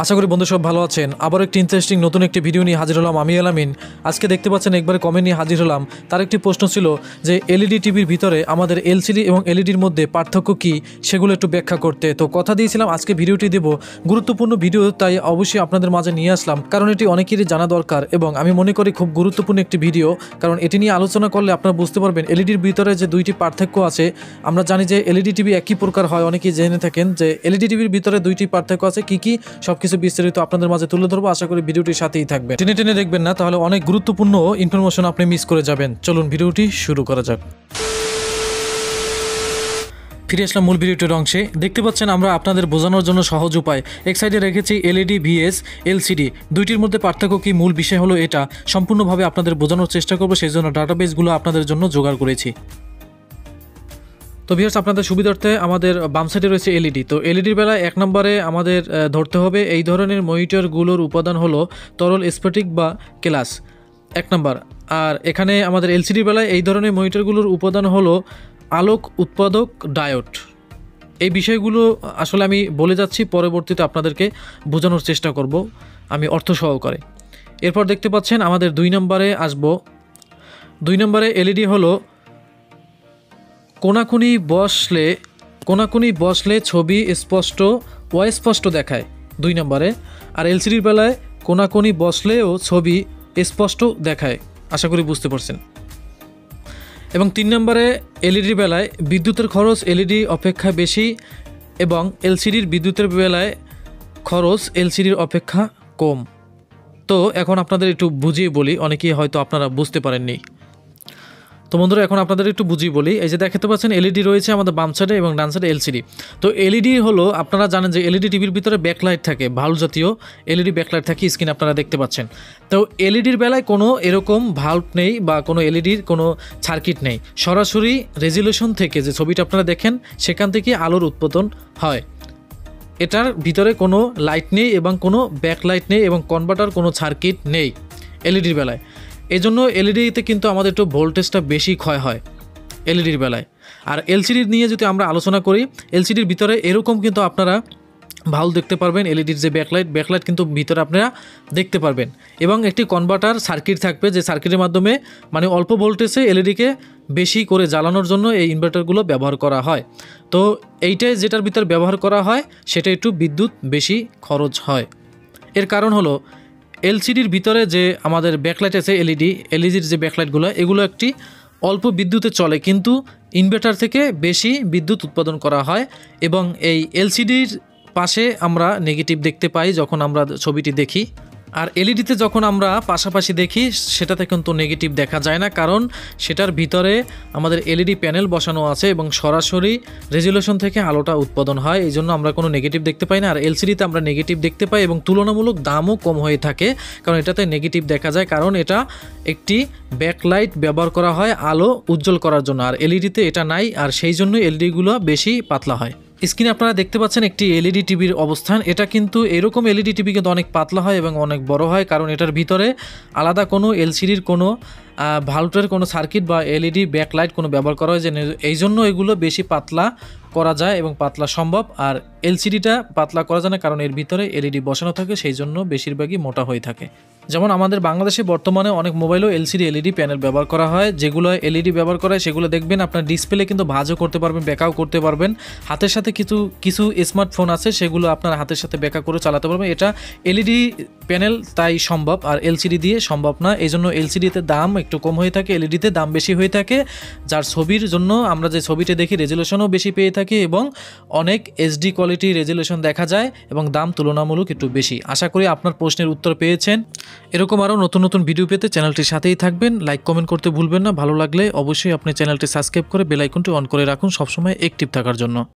আশা করি বন্ধু সব ভালো আছেন। আবার একটি ইন্টারেস্টিং নতুন একটি ভিডিও নিয়ে হাজির হলাম আমি আলামিন। আজকে দেখতে পাচ্ছেন একবারে কমেন্ট নিয়ে হাজির হলাম। তার একটি প্রশ্ন ছিল যে এলইডি টিভির ভিতরে আমাদের এলসিডি এবং এলইডির মধ্যে পার্থক্য কী সেগুলো একটু ব্যাখ্যা করতে। তো কথা দিয়েছিলাম আজকে ভিডিওটি দেব, গুরুত্বপূর্ণ ভিডিও, তাই অবশ্যই আপনাদের মাঝে নিয়ে আসলাম, কারণ এটি অনেকেরই জানা দরকার এবং আমি মনে করি খুব গুরুত্বপূর্ণ একটি ভিডিও, কারণ এটি নিয়ে আলোচনা করলে আপনারা বুঝতে পারবেন এলইডির ভিতরে যে দুইটি পার্থক্য আছে। আমরা জানি যে এলইডি টিভি একই প্রকার হয়, অনেকেই জেনে থাকেন যে এলইডি টিভির ভিতরে দুইটি পার্থক্য আছে, কি কি সবকিছু বিস্তারিত আপনাদের মাঝে তুলে ধরবো। আশা করি ভিডিওটির সাথেই থাকবেন, টেনে টেনে দেখবেন না, তাহলে অনেক গুরুত্বপূর্ণ ইনফরমেশন আপনি মিস করে যাবেন। চলুন ভিডিওটি শুরু করা যাক। ফিরে আসলাম মূল ভিডিওটির অংশে। দেখতে পাচ্ছেন আমরা আপনাদের বোঝানোর জন্য সহজ উপায় এক সাইডে রেখেছি এলইডি ভিএস এলসিডি, দুইটির মধ্যে পার্থক্য কি, মূল বিষয় হলো এটা। সম্পূর্ণভাবে আপনাদের বোঝানোর চেষ্টা করবো, সেই জন্য ডাটাবেসগুলো আপনাদের জন্য জোগাড় করেছি। তো ভিউয়ার্স, আপনাদের সুবিধার্থে আমাদের বাম সাইডে রয়েছে এলইডি। তো এলইডির বেলায় এক নম্বরে আমাদের ধরতে হবে এই ধরনের মনিটরগুলোর উপাদান হলো তরল স্ফটিক বা গ্লাস, এক নম্বর। আর এখানে আমাদের এলসিডির বেলায় এই ধরনের মনিটরগুলোর উপাদান হলো আলোক উৎপাদক ডায়োড। এই বিষয়গুলো আসলে আমি বলে যাচ্ছি, পরবর্তীতে আপনাদেরকে বোঝানোর চেষ্টা করব আমি অর্থ সহকারে। এরপর দেখতে পাচ্ছেন আমাদের দুই নম্বরে আসবো। দুই নম্বরে এলইডি হলো কোনাকুনি বসলে ছবি স্পষ্ট অস্পষ্ট দেখায়, দুই নম্বরে। আর এলসিডির বেলায় কোনাকুনি বসলেও ছবি স্পষ্ট দেখায়। আশা করি বুঝতে পারছেন। এবং তিন নম্বরে এলইডির বেলায় বিদ্যুতের খরচ এলইডি অপেক্ষা বেশি এবং এলসিডির বিদ্যুতের বেলায় খরচ এলসিডির অপেক্ষা কম। তো এখন আপনাদের একটু বুঝিয়ে বলি, অনেকেই হয়তো আপনারা বুঝতে পারেননি। তো বন্ধুরা, এখন আপনাদের একটু বুঝিয়ে বলি। এই যে দেখতে পাচ্ছেন এলইডি রয়েছে আমাদের বাম সাইডে এবং ডান সাইডে এলসিডি। তো এলইডি হলো, আপনারা জানেন যে এলইডি টিভির ভিতরে ব্যাকলাইট থাকে, ভাল্ব জাতীয় এলইডি ব্যাকলাইট থাকে, স্ক্রিন আপনারা দেখতে পাচ্ছেন। তো এলইডির বেলায় কোনো এরকম ভাল্ব নেই বা কোনো এলইডির কোনো সার্কিট নেই, সরাসরি রেজুলেশন থেকে যে ছবিটা আপনারা দেখেন সেখান থেকে আলোর উৎপাদন হয়। এটার ভিতরে কোনো লাইট নেই এবং কোনো ব্যাকলাইট নেই এবং কনভার্টার কোনো সার্কিট নেই এলইডির বেলায়। এজন্য এলইডিতে কিন্তু আমাদের একটু ভোল্টেজটা বেশি ক্ষয় হয় এলইডির বেলায়। আর এলসিডির নিয়ে যদি আমরা আলোচনা করি, এলসিডির ভিতরে এরকম কিন্তু আপনারা ভালো দেখতে পারবেন, এলইডির যে ব্যাকলাইট কিন্তু ভিতরে আপনারা দেখতে পারবেন এবং একটি কনভার্টার সার্কিট থাকবে, যে সার্কিটের মাধ্যমে মানে অল্প ভোল্টেজে এলইডিকে বেশি করে জ্বালানোর জন্য এই ইনভার্টারগুলো ব্যবহার করা হয়। তো এইটাই যেটার ভিতরে ব্যবহার করা হয় সেটা একটু বিদ্যুৎ বেশি খরচ হয়। এর কারণ হলো এলসিডির ভিতরে যে আমাদের ব্যাকলাইট আছে এলইডির যে ব্যাকলাইটগুলো, এগুলো একটি অল্প বিদ্যুতে চলে, কিন্তু ইনভার্টার থেকে বেশি বিদ্যুৎ উৎপাদন করা হয়। এবং এই এলসিডির পাশে আমরা নেগেটিভ দেখতে পাই যখন আমরা ছবিটি দেখি, আর এলইডিতে যখন আমরা পাশাপাশি দেখি সেটাতে কিন্তু নেগেটিভ দেখা যায় না, কারণ সেটার ভিতরে আমাদের এলইডি প্যানেল বসানো আছে এবং সরাসরি রেজুলেশন থেকে আলোটা উৎপাদন হয়, এই জন্য আমরা কোনো নেগেটিভ দেখতে পাই না। আর এলসিডিতে আমরা নেগেটিভ দেখতে পাই এবং তুলনামূলক দামও কম হয়ে থাকে, কারণ এটাতে নেগেটিভ দেখা যায়, কারণ এটা একটি ব্যাকলাইট ব্যবহার করা হয় আলো উজ্জ্বল করার জন্য, আর এলইডিতে এটা নাই, আর সেই জন্য এলইডিগুলো বেশি পাতলা হয়। স্ক্রিনে আপনারা দেখতে পাচ্ছেন একটি এলইডি টিভির অবস্থান। এটা কিন্তু এরকম এলইডি টিভি কিন্তু অনেক পাতলা হয় এবং অনেক বড় হয়, কারণ এটার ভিতরে আলাদা কোনো এলসিডির কোনো ভাল্বের কোনো সার্কিট বা এলইডি ব্যাকলাইট কোনো ব্যবহার করা হয়, যে এই জন্য এগুলো বেশি পাতলা করা যায় এবং পাতলা সম্ভব। আর এলসিডিটা পাতলা করা যায় না, কারণ এর ভিতরে এলইডি বসানো থাকে, সেই জন্য বেশিরভাগই মোটা হয়ে থাকে। যেমন আমাদের বাংলাদেশে বর্তমানে অনেক মোবাইলও এলসিডি এলইডি প্যানেল ব্যবহার করা হয়, যেগুলো এলইডি ব্যবহার করা হয় সেগুলো দেখবেন আপনার ডিসপ্লে কিন্তু ভাঁজও করতে পারবেন, ব্যাকাও করতে পারবেন। হাতের সাথে কিছু স্মার্টফোন আছে সেগুলো আপনার হাতের সাথে ব্যাকা করে চালাতে পারবেন, এটা এলইডি প্যানেল তাই সম্ভব, আর এলসিডি দিয়ে সম্ভব না। এই জন্য এলসিডিতে দাম একটু কম হয়ে থাকে, এলইডিতে দাম বেশি হয়ে থাকে, যার ছবির জন্য আমরা যে ছবিটা দেখি রেজুলেশনও বেশি পেয়ে থাকি এবং অনেক এইচডি কোয়ালিটি রেজুলেশন দেখা যায় এবং দাম তুলনামূলক একটু বেশি। আশা করি আপনার প্রশ্নের উত্তর পেয়েছেন। এরকম আরও নতুন নতুন ভিডিও পেতে চ্যানেলটির সাথেই থাকবেন, লাইক কমেন্ট করতে ভুলবেন না। ভালো লাগলে অবশ্যই আপনি চ্যানেলটি সাবস্ক্রাইব করে বেল আইকনটি অন করে রাখুন সবসময় অ্যাক্টিভ থাকার জন্য।